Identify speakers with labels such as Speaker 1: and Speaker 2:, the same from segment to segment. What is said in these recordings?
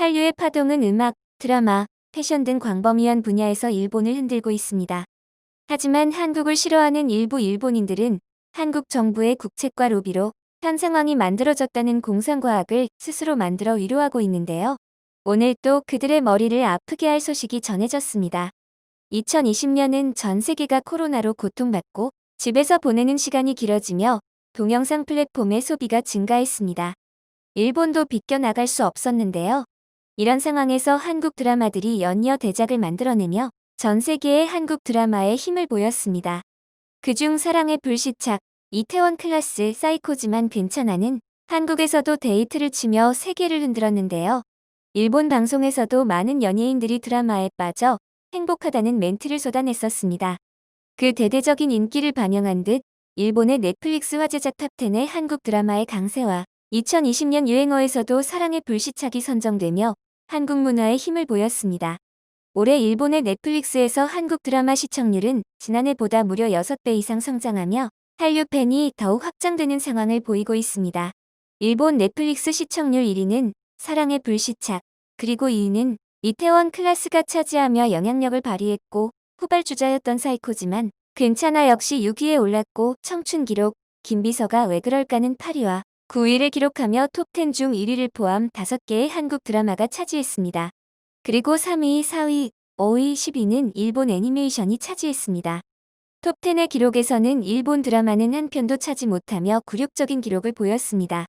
Speaker 1: 한류의 파동은 음악, 드라마, 패션 등 광범위한 분야에서 일본을 흔들고 있습니다. 하지만 한국을 싫어하는 일부 일본인들은 한국 정부의 국책과 로비로 현 상황이 만들어졌다는 공상과학을 스스로 만들어 위로하고 있는데요. 오늘 또 그들의 머리를 아프게 할 소식이 전해졌습니다. 2020년은 전 세계가 코로나로 고통받고 집에서 보내는 시간이 길어지며 동영상 플랫폼의 소비가 증가했습니다. 일본도 비껴나갈 수 없었는데요. 이런 상황에서 한국 드라마들이 연이어 대작을 만들어내며 전 세계의 한국 드라마에 힘을 보였습니다. 그중 사랑의 불시착, 이태원 클라스, 사이코지만 괜찮아는 한국에서도 데이트를 치며 세계를 흔들었는데요. 일본 방송에서도 많은 연예인들이 드라마에 빠져 행복하다는 멘트를 쏟아냈었습니다. 그 대대적인 인기를 반영한 듯 일본의 넷플릭스 화제작 탑10의 한국 드라마의 강세와 2020년 유행어에서도 사랑의 불시착이 선정되며 한국 문화에 힘을 보였습니다. 올해 일본의 넷플릭스에서 한국 드라마 시청률은 지난해보다 무려 6배 이상 성장하며 한류 팬이 더욱 확장되는 상황을 보이고 있습니다. 일본 넷플릭스 시청률 1위는 사랑의 불시착, 그리고 2위는 이태원 클라스가 차지하며 영향력을 발휘했고 후발주자였던 사이코지만 괜찮아 역시 6위에 올랐고 청춘 기록, 김비서가 왜 그럴까는 8위와 9위를 기록하며 톱10 중 1위를 포함 5개의 한국 드라마가 차지했습니다. 그리고 3위, 4위, 5위, 10위는 일본 애니메이션이 차지했습니다. 톱10의 기록에서는 일본 드라마는 한 편도 차지 못하며 굴욕적인 기록을 보였습니다.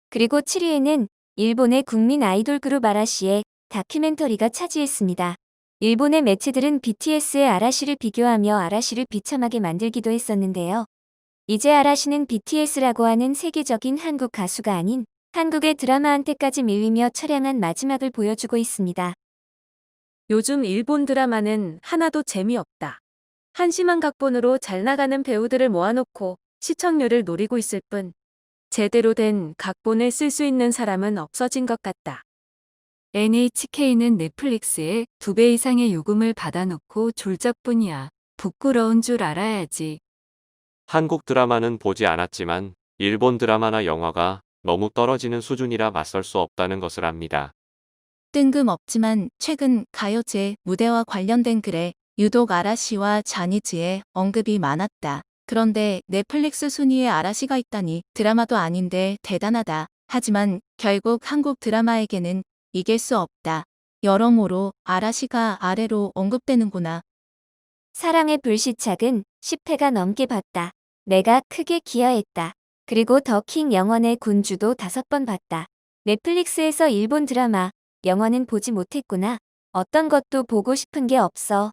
Speaker 1: 그리고 7위에는 일본의 국민 아이돌 그룹 아라시의 다큐멘터리가 차지했습니다. 일본의 매체들은 BTS의 아라시를 비교하며 아라시를 비참하게 만들기도 했었는데요. 이제 아라시는 BTS라고 하는 세계적인 한국 가수가 아닌 한국의 드라마한테까지 밀리며 처량한 마지막을 보여주고 있습니다.
Speaker 2: 요즘 일본 드라마는 하나도 재미없다. 한심한 각본으로 잘 나가는 배우들을 모아놓고 시청률을 노리고 있을 뿐 제대로 된 각본을 쓸 수 있는 사람은 없어진 것 같다.
Speaker 3: NHK는 넷플릭스에 2배 이상의 요금을 받아놓고 졸작뿐이야. 부끄러운 줄 알아야지.
Speaker 4: 한국 드라마는 보지 않았지만 일본 드라마나 영화가 너무 떨어지는 수준이라 맞설 수 없다는 것을 압니다.
Speaker 5: 뜬금없지만 최근 가요제 무대와 관련된 글에 유독 아라시와 자니즈의 언급이 많았다. 그런데 넷플릭스 순위에 아라시가 있다니 드라마도 아닌데 대단하다. 하지만 결국 한국 드라마에게는 이길 수 없다. 여러모로 아라시가 아래로 언급되는구나.
Speaker 1: 사랑의 불시착은 10회가 넘게 봤다. 내가 크게 기여했다. 그리고 더킹 영원의 군주도 5번 봤다. 넷플릭스에서 일본 드라마, 영화는 보지 못했구나. 어떤 것도 보고 싶은 게 없어.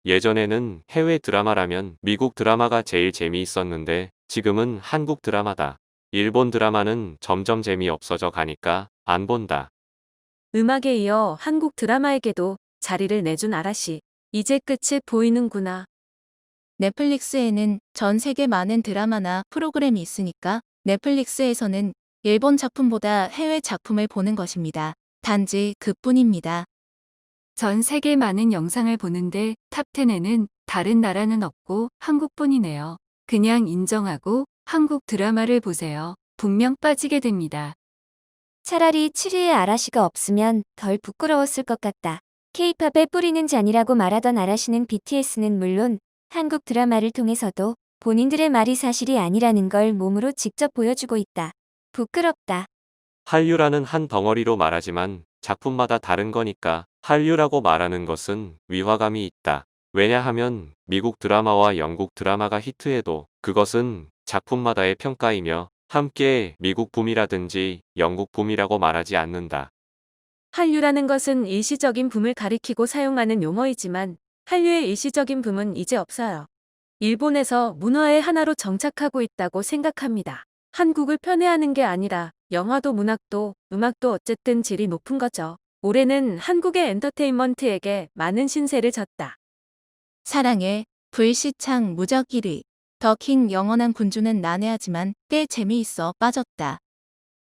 Speaker 4: 예전에는 해외 드라마라면 미국 드라마가 제일 재미있었는데 지금은 한국 드라마다. 일본 드라마는 점점 재미없어져 가니까 안 본다.
Speaker 2: 음악에 이어 한국 드라마에게도 자리를 내준 아라시. 이제 끝이 보이는구나.
Speaker 5: 넷플릭스에는 전 세계 많은 드라마나 프로그램이 있으니까 넷플릭스에서는 일본 작품보다 해외 작품을 보는 것입니다. 단지 그뿐입니다.
Speaker 3: 전 세계 많은 영상을 보는데 탑10에는 다른 나라는 없고 한국뿐이네요. 그냥 인정하고 한국 드라마를 보세요. 분명 빠지게 됩니다.
Speaker 1: 차라리 7위에 아라시가 없으면 덜 부끄러웠을 것 같다. K-팝의 뿌리는 잔이라고 말하던 아라시는 BTS는 물론 한국 드라마를 통해서도 본인들의 말이 사실이 아니라는 걸 몸으로 직접 보여주고 있다. 부끄럽다.
Speaker 4: 한류라는 한 덩어리로 말하지만 작품마다 다른 거니까 한류라고 말하는 것은 위화감이 있다. 왜냐하면 미국 드라마와 영국 드라마가 히트해도 그것은 작품마다의 평가이며 함께 미국 붐이라든지 영국 붐이라고 말하지 않는다.
Speaker 2: 한류라는 것은 일시적인 붐을 가리키고 사용하는 용어이지만 한류의 일시적인 붐은 이제 없어요. 일본에서 문화의 하나로 정착하고 있다고 생각합니다. 한국을 편애하는 게 아니라 영화도 문학도 음악도 어쨌든 질이 높은 거죠. 올해는 한국의 엔터테인먼트에게 많은 신세를 졌다.
Speaker 5: 사랑의 불시착 무적 1위. 더킹 영원한 군주는 난해하지만 꽤 재미있어 빠졌다.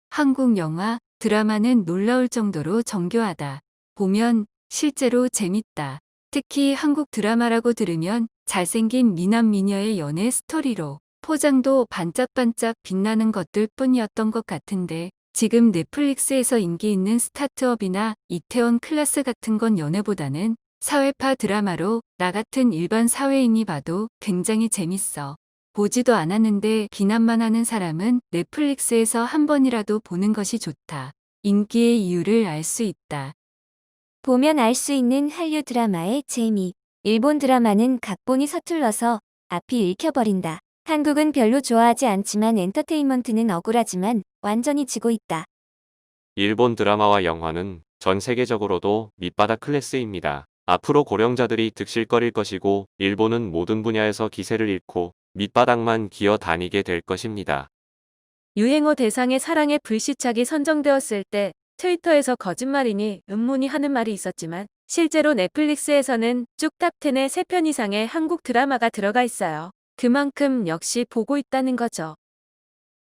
Speaker 3: 한국 영화, 드라마는 놀라울 정도로 정교하다. 보면 실제로 재밌다. 특히 한국 드라마라고 들으면 잘생긴 미남 미녀의 연애 스토리로 포장도 반짝반짝 빛나는 것들 뿐이었던 것 같은데 지금 넷플릭스에서 인기 있는 스타트업이나 이태원 클라스 같은 건 연애보다는 사회파 드라마로 나 같은 일반 사회인이 봐도 굉장히 재밌어. 보지도 않았는데 비난만 하는 사람은 넷플릭스에서 한 번이라도 보는 것이 좋다. 인기의 이유를 알 수 있다.
Speaker 1: 보면 알 수 있는 한류 드라마의 재미. 일본 드라마는 각본이 서툴러서 앞이 읽혀버린다. 한국은 별로 좋아하지 않지만 엔터테인먼트는 억울하지만 완전히 지고 있다.
Speaker 4: 일본 드라마와 영화는 전 세계적으로도 밑바닥 클래스입니다. 앞으로 고령자들이 득실거릴 것이고 일본은 모든 분야에서 기세를 잃고 밑바닥만 기어 다니게 될 것입니다.
Speaker 2: 유행어 대상의 사랑의 불시착이 선정되었을 때 트위터에서 거짓말이니 음모니 하는 말이 있었지만 실제로 넷플릭스에서는 쭉 탑10에 3편 이상의 한국 드라마가 들어가 있어요. 그만큼 역시 보고 있다는 거죠.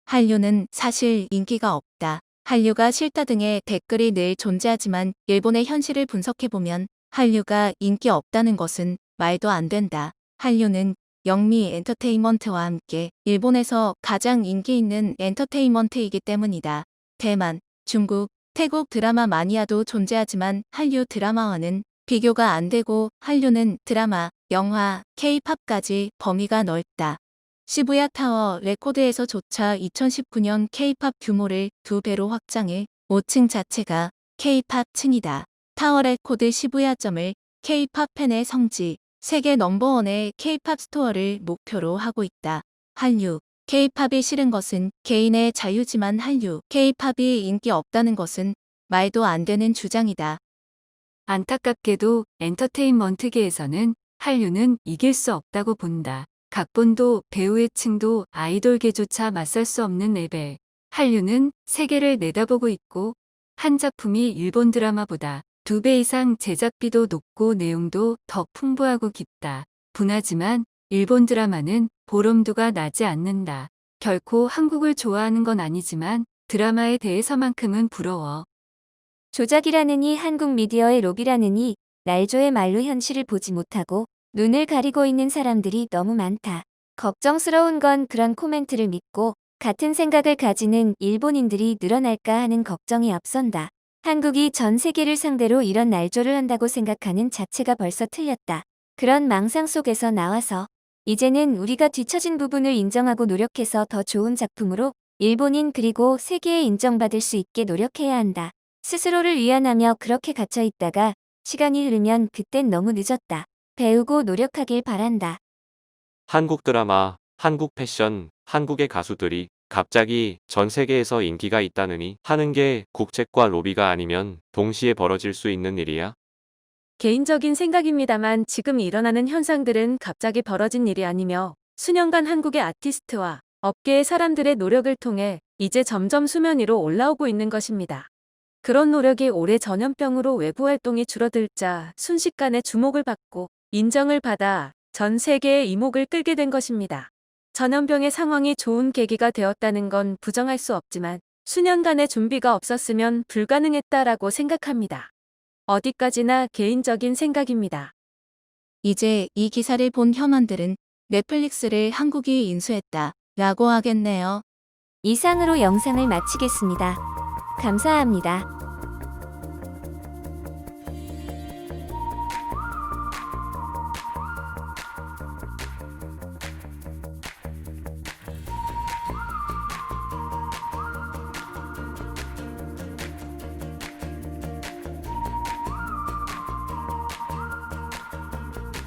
Speaker 5: 한류는 사실 인기가 없다. 한류가 싫다 등의 댓글이 늘 존재하지만 일본의 현실을 분석해보면 한류가 인기 없다는 것은 말도 안 된다. 한류는 영미 엔터테인먼트와 함께 일본에서 가장 인기 있는 엔터테인먼트이기 때문이다. 대만, 중국, 태국 드라마 마니아도 존재하지만 한류 드라마와는 비교가 안 되고 한류는 드라마, 영화, K-팝까지 범위가 넓다. 시부야 타워 레코드에서조차 2019년 K-팝 규모를 2배로 확장해 5층 자체가 K-팝 층이다. 타워 레코드 시부야점을 K-팝 팬의 성지, 세계 넘버원의 K-팝 스토어를 목표로 하고 있다. 한류, K-팝이 싫은 것은 개인의 자유지만 한류, K-팝이 인기 없다는 것은 말도 안 되는 주장이다.
Speaker 3: 안타깝게도 엔터테인먼트계에서는 한류는 이길 수 없다고 본다. 각본도 배우의 층도 아이돌계조차 맞설 수 없는 레벨. 한류는 세계를 내다보고 있고 한 작품이 일본 드라마보다 2배 이상 제작비도 높고 내용도 더 풍부하고 깊다. 분하지만 일본 드라마는 보럼도가 나지 않는다. 결코 한국을 좋아하는 건 아니지만 드라마에 대해서만큼은 부러워.
Speaker 1: 조작이라느니 한국 미디어의 로비라느니 날조의 말로 현실을 보지 못하고 눈을 가리고 있는 사람들이 너무 많다. 걱정스러운 건 그런 코멘트를 믿고 같은 생각을 가지는 일본인들이 늘어날까 하는 걱정이 앞선다. 한국이 전 세계를 상대로 이런 날조를 한다고 생각하는 자체가 벌써 틀렸다. 그런 망상 속에서 나와서 이제는 우리가 뒤처진 부분을 인정하고 노력해서 더 좋은 작품으로 일본인 그리고 세계에 인정받을 수 있게 노력해야 한다. 스스로를 위안하며 그렇게 갇혀 있다가 시간이 흐르면 그땐 너무 늦었다. 배우고 노력하길 바란다.
Speaker 4: 한국 드라마, 한국 패션, 한국의 가수들이 갑자기 전 세계에서 인기가 있다느니 하는 게 국책과 로비가 아니면 동시에 벌어질 수 있는 일이야?
Speaker 2: 개인적인 생각입니다만 지금 일어나는 현상들은 갑자기 벌어진 일이 아니며 수년간 한국의 아티스트와 업계의 사람들의 노력을 통해 이제 점점 수면 위로 올라오고 있는 것입니다. 그런 노력이 올해 전염병으로 외부 활동이 줄어들자 순식간에 주목을 받고 인정을 받아 전 세계의 이목을 끌게 된 것입니다. 전염병의 상황이 좋은 계기가 되었다는 건 부정할 수 없지만 수년간의 준비가 없었으면 불가능했다라고 생각합니다. 어디까지나 개인적인 생각입니다.
Speaker 5: 이제 이 기사를 본 혐한들은 넷플릭스를 한국이 인수했다 라고 하겠네요.
Speaker 1: 이상으로 영상을 마치겠습니다. 감사합니다.